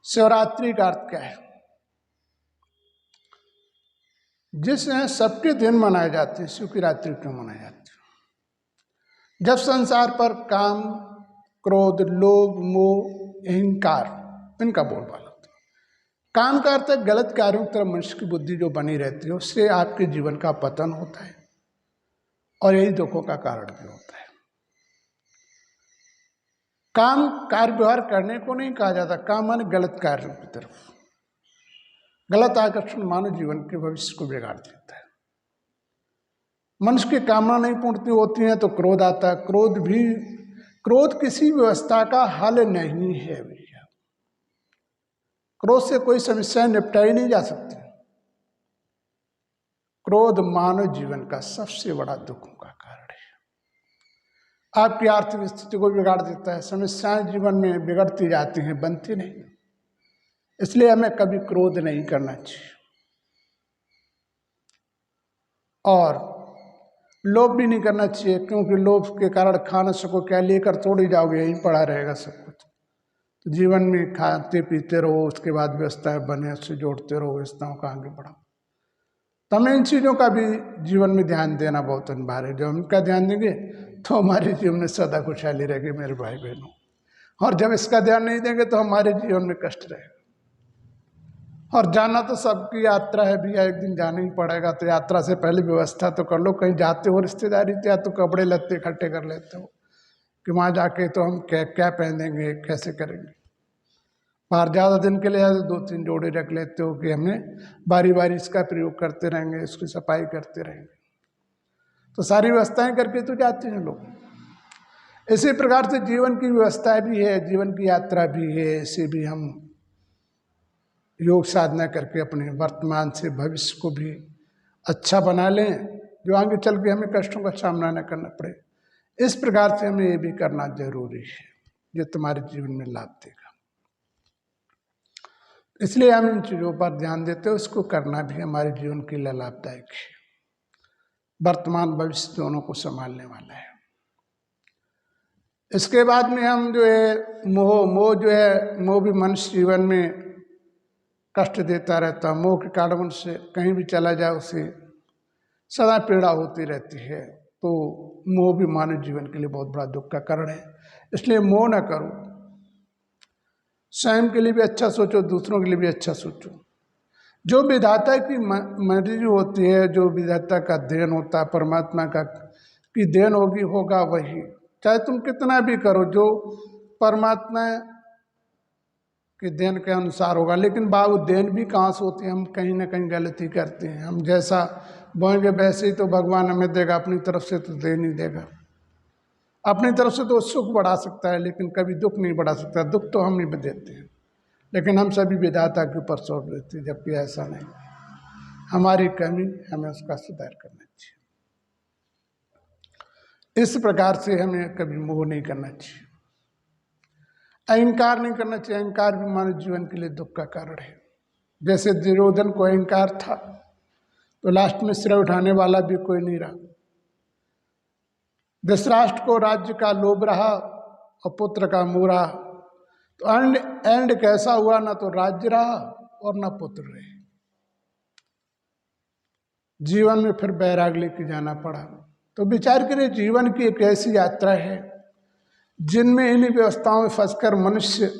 शिवरात्रि का अर्थ क्या है? जिसमें सबके दिन मनाए जाते हैं, शिव की रात्रि क्यों मनाए जाते हैं? जब संसार पर काम, क्रोध, लोभ, मोह, अहंकार, इनका बोलबाला होता है। काम का अर्थ है गलत कार्यों की तरफ मनुष्य की बुद्धि जो बनी रहती है, उससे आपके जीवन का पतन होता है और यही दुखों का कारण भी होता है। काम कार्य व्यवहार करने को नहीं कहा जाता, काम माने गलत कार्यों की तरफ। गलत आकर्षण मानव जीवन के भविष्य को बिगाड़ देता है। मनुष्य की कामना नहीं पूर्ति होती है तो क्रोध आता है। क्रोध किसी व्यवस्था का हल नहीं है भैया। क्रोध से कोई समस्या निपटाई नहीं जा सकती। क्रोध मानव जीवन का सबसे बड़ा दुखों का कारण है। आपकी आर्थिक स्थिति को बिगाड़ देता है। समस्याएं जीवन में बिगड़ती जाती हैं, बनती नहीं। इसलिए हमें कभी क्रोध नहीं करना चाहिए और लोभ भी नहीं करना चाहिए, क्योंकि लोभ के कारण खा न सको क्या लेकर थोड़ी जाओगे, यही पड़ा रहेगा सब कुछ। तो जीवन में खाते पीते रहो, उसके बाद व्यवस्थाएं बने, उससे जोड़ते रहो, व्यवस्थाओं का आगे बढ़ाओ। तो हमें इन चीज़ों का भी जीवन में ध्यान देना बहुत अनिवार्य है। जब हम इनका ध्यान देंगे तो हमारे जीवन में सदा खुशहाली रहेगी मेरे भाई बहनों, और जब इसका ध्यान नहीं देंगे तो हमारे जीवन में कष्ट रहेगा। और जाना तो सबकी यात्रा है भैया, एक दिन जाना ही पड़ेगा। तो यात्रा से पहले व्यवस्था तो कर लो। कहीं जाते हो रिश्तेदारी या तो कपड़े लत्ते इकट्ठे कर लेते हो कि वहाँ जाके तो हम क्या क्या पहनेंगे, कैसे करेंगे। बाहर ज़्यादा दिन के लिए तो 2-3 जोड़े रख लेते हो कि हमें बारी बारी इसका प्रयोग करते रहेंगे, इसकी सफाई करते रहेंगे। तो सारी व्यवस्थाएं करके तो जाते हैं लोग। इसी प्रकार से जीवन की व्यवस्था भी है, जीवन की यात्रा भी है। इसे भी हम योग साधना करके अपने वर्तमान से भविष्य को भी अच्छा बना लें, जो आगे चल के हमें कष्टों का सामना न करना पड़े। इस प्रकार से हमें ये भी करना जरूरी है, जो तुम्हारे जीवन में लाभ देगा। इसलिए हम इन चीज़ों पर ध्यान देते हैं, उसको करना भी हमारे जीवन के लिए लाभदायक है। वर्तमान भविष्य दोनों को संभालने वाला है। इसके बाद में हम जो है मोह भी मनुष्य जीवन में कष्ट देता रहता। मोह के कारण से कहीं भी चला जाए उसे सदा पीड़ा होती रहती है। तो मोह भी मानव जीवन के लिए बहुत बड़ा दुख का कारण है। इसलिए मोह न करो, स्वयं के लिए भी अच्छा सोचो, दूसरों के लिए भी अच्छा सोचो। जो विधाता की मर्जी होती है, जो विधाता का देन होता है, परमात्मा का की देन होगा वही, चाहे तुम कितना भी करो, जो परमात्मा कि देन के अनुसार होगा। लेकिन बाबू देन भी कहाँ से होती है? हम कहीं ना कहीं गलती करते हैं। हम जैसा बोएंगे वैसे ही तो भगवान हमें देगा, अपनी तरफ से तो दे नहीं देगा। अपनी तरफ से तो सुख बढ़ा सकता है लेकिन कभी दुख नहीं बढ़ा सकता। दुख तो हम ही देते हैं, लेकिन हम सभी विधाता के ऊपर सौंप देते हैं, जबकि ऐसा नहीं। हमारी कमी, हमें उसका सुधार करना चाहिए। इस प्रकार से हमें कभी मोह नहीं करना चाहिए, अहंकार नहीं करना चाहिए। अहंकार भी मानव जीवन के लिए दुख का कारण है। जैसे दुर्योधन को अहंकार था तो लास्ट में सिर उठाने वाला भी कोई नहीं रहा। धृतराष्ट्र को राज्य का लोभ रहा और पुत्र का मोह रहा। तो एंड कैसा हुआ? ना तो राज्य रहा और ना पुत्र रहे। जीवन में फिर बैराग लेके जाना पड़ा। तो विचार करिए, जीवन की एक ऐसी यात्रा है जिनमें इन्हीं व्यवस्थाओं में फंसकर मनुष्य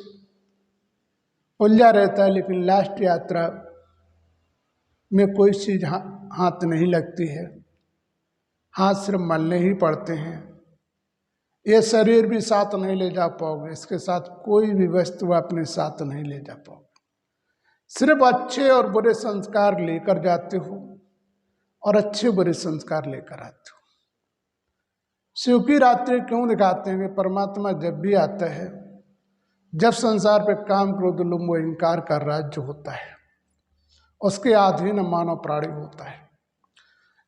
उलझा रहता है, लेकिन लास्ट यात्रा में कोई चीज हाथ नहीं लगती है। हाथ सिर्फ मलने ही पड़ते हैं। ये शरीर भी साथ नहीं ले जा पाओगे, इसके साथ कोई भी वस्तु अपने साथ नहीं ले जा पाओगे। सिर्फ अच्छे और बुरे संस्कार लेकर जाते हो और अच्छे बुरे संस्कार लेकर आते हो। शिव की रात्रि क्यों दिखाते हैं कि परमात्मा जब भी आता है, जब संसार पे काम, क्रोध, लोभ, मोह, अहंकार का राज्य होता है, उसके अधीन मानव प्राणी होता है।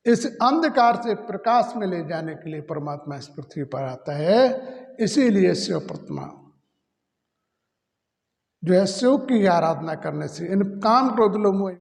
इस अंधकार से प्रकाश में ले जाने के लिए परमात्मा इस पृथ्वी पर आता है। इसीलिए शिव प्रतिमा जो है, शिव की आराधना करने से इन काम, क्रोध, लोभ, मोह